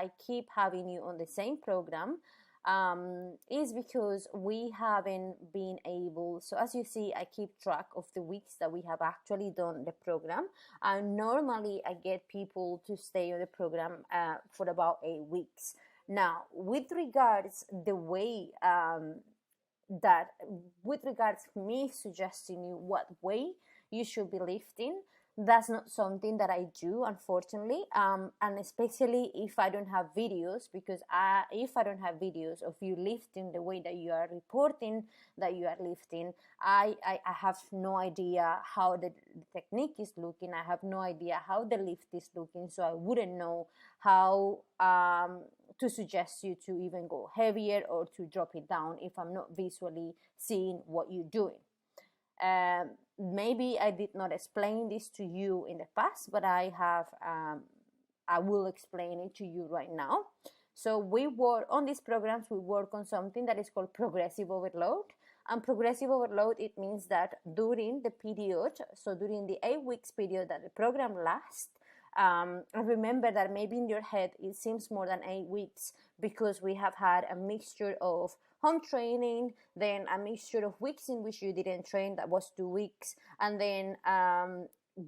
I keep having you on the same program is because we haven't been able, so as you see, I keep track of the weeks that we have actually done the program, and normally I get people to stay on the program for about 8 weeks. Now, with regards the way with regards me suggesting you what way you should be lifting, that's not something that I do, unfortunately, and especially if I don't have videos, because if I don't have videos of you lifting the way that you are reporting that you are lifting, I have no idea how the technique is looking. I have no idea how the lift is looking, so I wouldn't know how to suggest you to even go heavier or to drop it down if I'm not visually seeing what you're doing. Maybe I did not explain this to you in the past, but I will explain it to you right now. So we work on these programs, we work on something that is called progressive overload. And progressive overload, it means that during the period, so during the 8 weeks period that the program lasts, and remember that maybe in your head it seems more than 8 weeks because we have had a mixture of home training, then a mixture of weeks in which you didn't train, that was 2 weeks, and then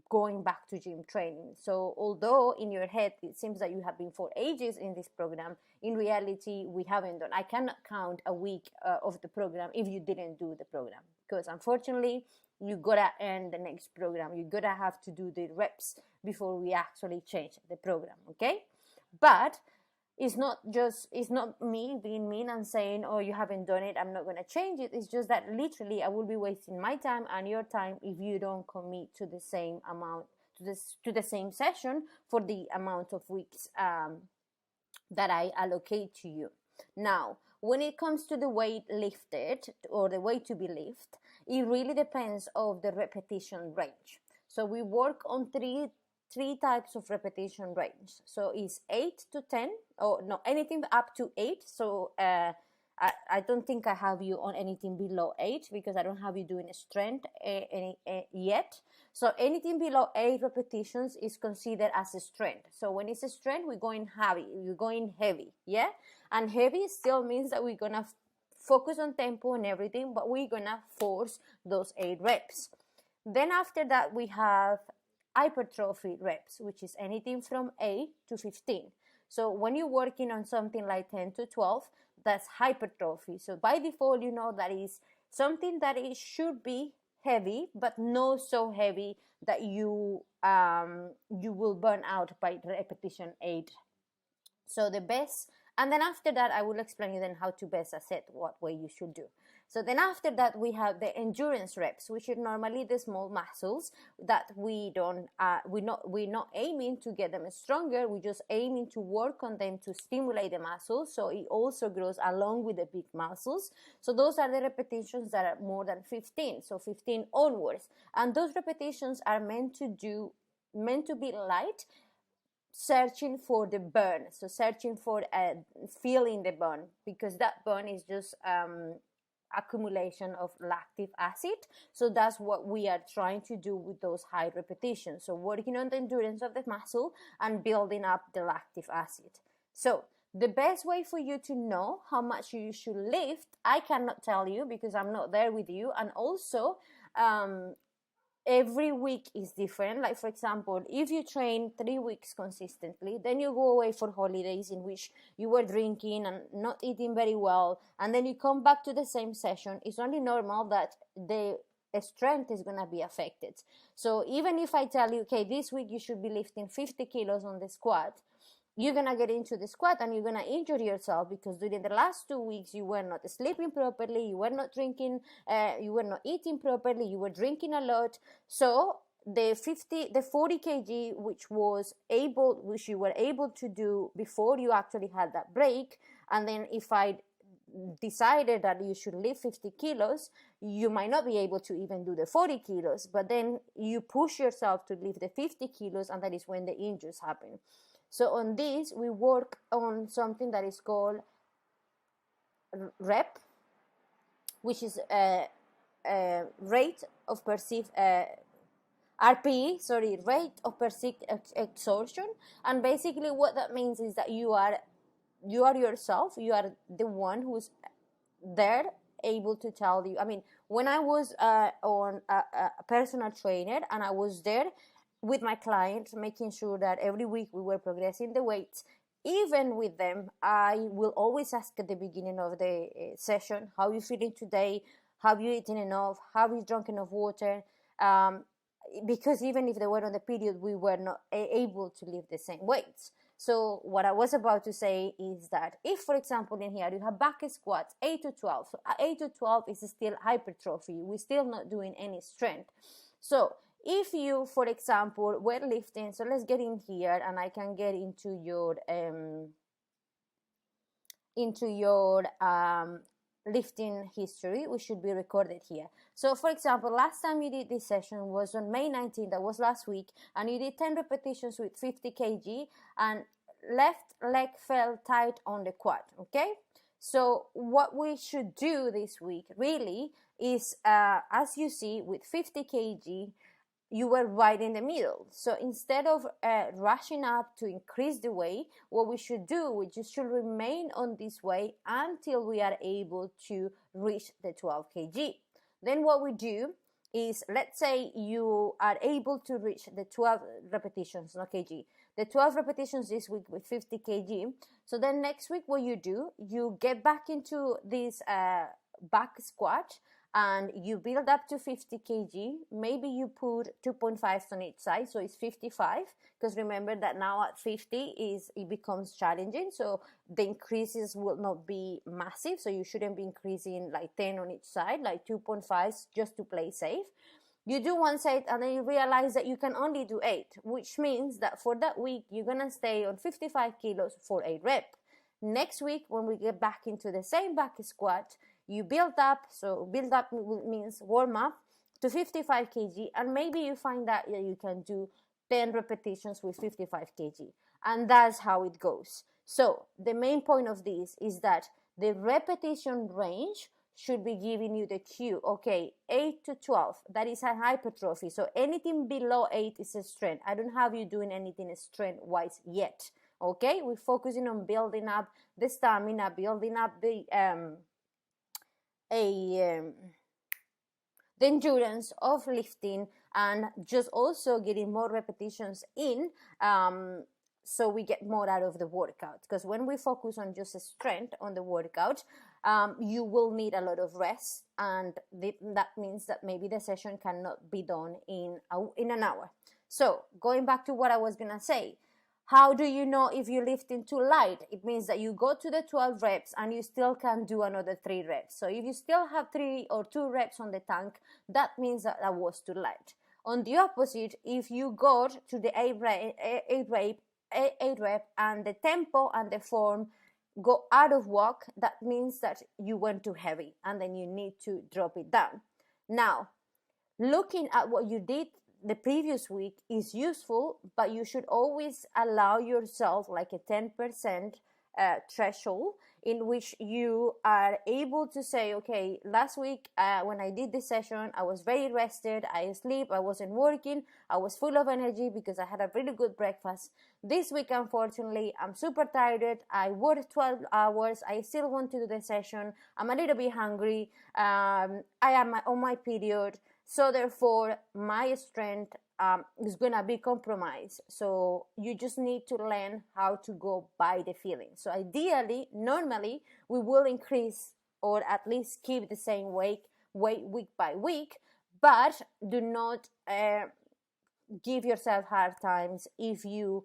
going back to gym training. So although in your head it seems that you have been for ages in this program, in reality we haven't done. I cannot count a week of the program if you didn't do the program, because unfortunately you gotta end the next program. You gotta have to do the reps before we actually change the program, okay? But it's not me being mean and saying, oh, you haven't done it, I'm not going to change it. It's just that literally I will be wasting my time and your time if you don't commit to the same amount, to the same session for the amount of weeks that I allocate to you. Now, when it comes to the weight lifted or the weight to be lifted, it really depends on the repetition range. So we work on three types of repetition range. So it's 8 to 10, or no, anything up to 8. So I don't think I have you on anything below 8 because I don't have you doing a strength yet. So anything below 8 repetitions is considered as a strength. So when it's a strength, we're going heavy, yeah? And heavy still means that we're gonna focus on tempo and everything, but we're gonna force those 8 reps. Then after that, we have hypertrophy reps, which is anything from 8 to 15. So when you're working on something like 10 to 12, that's hypertrophy. So by default, you know that is something that it should be heavy, but not so heavy that you will burn out by repetition 8. So the best, and then after that, I will explain you then how to best assess what way you should do. So then after that, we have the endurance reps, which are normally the small muscles that we're not aiming to get them stronger. We're just aiming to work on them to stimulate the muscles, so it also grows along with the big muscles. So those are the repetitions that are more than 15, so 15 onwards. And those repetitions are meant to be light, searching for the burn, so searching for feeling the burn, because that burn is just accumulation of lactic acid. So that's what we are trying to do with those high repetitions, so working on the endurance of the muscle and building up the lactic acid. So the best way for you to know how much you should lift, I cannot tell you because I'm not there with you, and also every week is different. Like, for example, if you train 3 weeks consistently, then you go away for holidays in which you were drinking and not eating very well, and then you come back to the same session, it's only normal that the strength is going to be affected. So even if I tell you, okay, this week you should be lifting 50 kilos on the squat, you're going to get into the squat and you're going to injure yourself because during the last 2 weeks you were not sleeping properly, you were not drinking, you were not eating properly, you were drinking a lot. So the 40 kg which you were able to do before you actually had that break, and then if I decided that you should lift 50 kilos, you might not be able to even do the 40 kilos, but then you push yourself to lift the 50 kilos, and that is when the injuries happen. So on this, we work on something that is called rep, which is a rate of perceived RPE, sorry, rate of perceived exhaustion. And basically what that means is that you are yourself, you are the one who's there, able to tell you. I mean, when I was on a personal trainer, and I was there with my clients, making sure that every week we were progressing the weights, even with them, I will always ask at the beginning of the session, how are you feeling today? Have you eaten enough? Have you drunk enough water? Because even if they were on the period, we were not able to lift the same weights. So what I was about to say is that if, for example, in here you have back squats 8 to 12, so 8 to 12 is still hypertrophy. We're still not doing any strength. So if you, for example, were lifting, so let's get in here and I can get into your lifting history, which should be recorded here. So for example, last time you did this session was on May 19th, that was last week, and you did 10 repetitions with 50 kg and left leg felt tight on the quad. Okay, so what we should do this week really is, as you see, with 50 kg you were right in the middle. So instead of rushing up to increase the weight, what we should do, we just should remain on this way until we are able to reach the 12 kg. Then what we do is, let's say you are able to reach the 12 repetitions, not kg, the 12 repetitions this week with 50 kg. So then next week what you do, you get back into this back squat, and you build up to 50 kg. Maybe you put 2.5s on each side, so it's 55, because remember that now at 50 it becomes challenging, so the increases will not be massive, so you shouldn't be increasing like 10 on each side, like 2.5s just to play safe. You do one set and then you realize that you can only do 8, which means that for that week you're gonna stay on 55 kilos for 8 reps. Next week, when we get back into the same back squat, you build up, so build up means warm up to 55 kg, and maybe you find that you can do 10 repetitions with 55 kg, and that's how it goes. So the main point of this is that the repetition range should be giving you the cue. Okay, 8 to 12, that is a hypertrophy, so anything below 8 is a strength. I don't have you doing anything strength wise yet. Okay, we're focusing on building up the stamina, building up the endurance of lifting, and just also getting more repetitions in, so we get more out of the workout. Because when we focus on just strength on the workout, you will need a lot of rest, and that means that maybe the session cannot be done in an hour. So going back to what I was gonna say, how do you know if you're lifting too light? It means that you go to the 12 reps and you still can do another 3 reps. So if you still have 3 or 2 reps on the tank, that means that was too light. On the opposite, if you go to the 8 rep and the tempo and the form go out of whack, that means that you went too heavy and then you need to drop it down. Now, looking at what you did the previous week is useful, but you should always allow yourself like a 10% threshold in which you are able to say, okay, last week when I did this session, I was very rested, I sleep, I wasn't working, I was full of energy because I had a really good breakfast. This week, unfortunately, I'm super tired, I worked 12 hours, I still want to do the session, I'm a little bit hungry, I am on my period, so therefore my strength is gonna be compromised. So you just need to learn how to go by the feeling. So ideally, normally we will increase or at least keep the same weight week by week, but do not give yourself hard times if you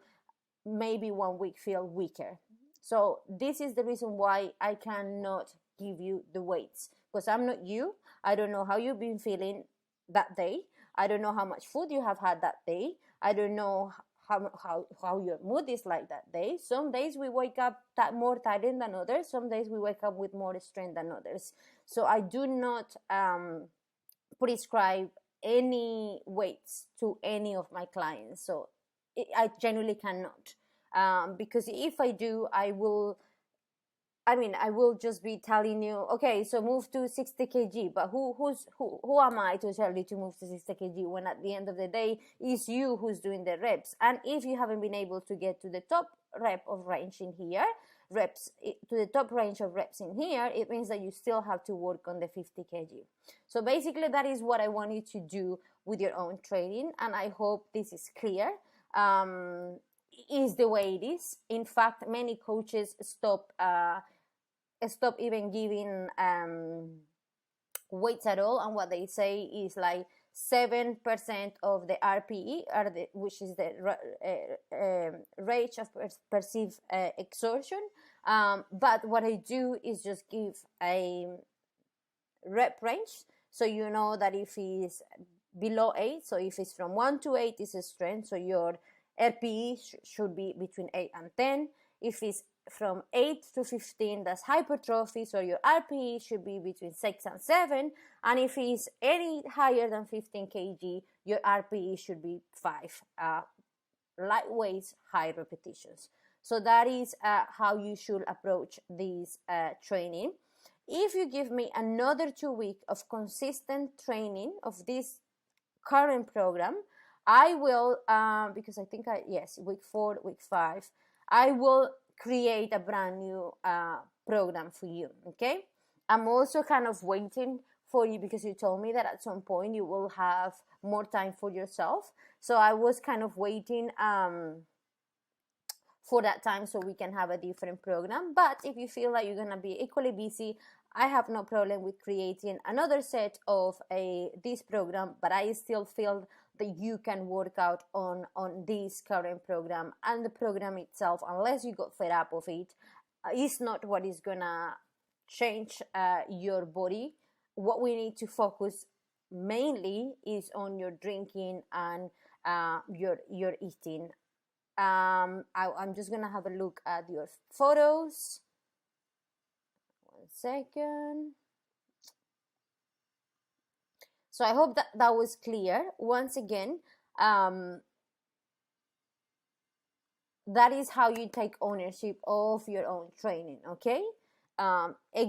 maybe one week feel weaker. So this is the reason why I cannot give you the weights, because I'm not you. I don't know how you've been feeling that day. I don't know how much food you have had that day. I don't know how your mood is like that day. Some days we wake up more tired than others. Some days we wake up with more strength than others. So I do not prescribe any weights to any of my clients. So I genuinely cannot, because if I do, I will I mean, I will just be telling you, okay, so move to 60 kg, but who am I to tell you to move to 60 kg when at the end of the day it's you who's doing the reps? And if you haven't been able to get to the top rep of range in here, to the top range of reps in here, it means that you still have to work on the 50 kg. So basically that is what I want you to do with your own training, and I hope this is clear. Is the way it is. In fact, many coaches stop even giving weights at all, and what they say is like 7% of the RPE, which is the rate of perceived exertion. But what I do is just give a rep range, so you know that if it's below 8, so if it's from 1 to 8 is a strength, so your RPE should be between 8 and 10. If it's from 8 to 15, that's hypertrophy, so your RPE should be between 6 and 7. And if it's any higher than 15 kg, your RPE should be 5. Light weights, high repetitions. So that is how you should approach this training. If you give me another 2 weeks of consistent training of this current program, I will, because I think week 4, week 5, I will create a brand new program for you, okay? I'm also kind of waiting for you because you told me that at some point you will have more time for yourself. So I was kind of waiting for that time so we can have a different program. But if you feel like you're going to be equally busy, I have no problem with creating another set of this program, but I still feel that you can work out on this current program, and the program itself, unless you got fed up of it, is not what is gonna change your body. What we need to focus mainly is on your drinking and your eating. I'm just gonna have a look at your photos. 1 second. So I hope that was clear. Once again, that is how you take ownership of your own training, okay?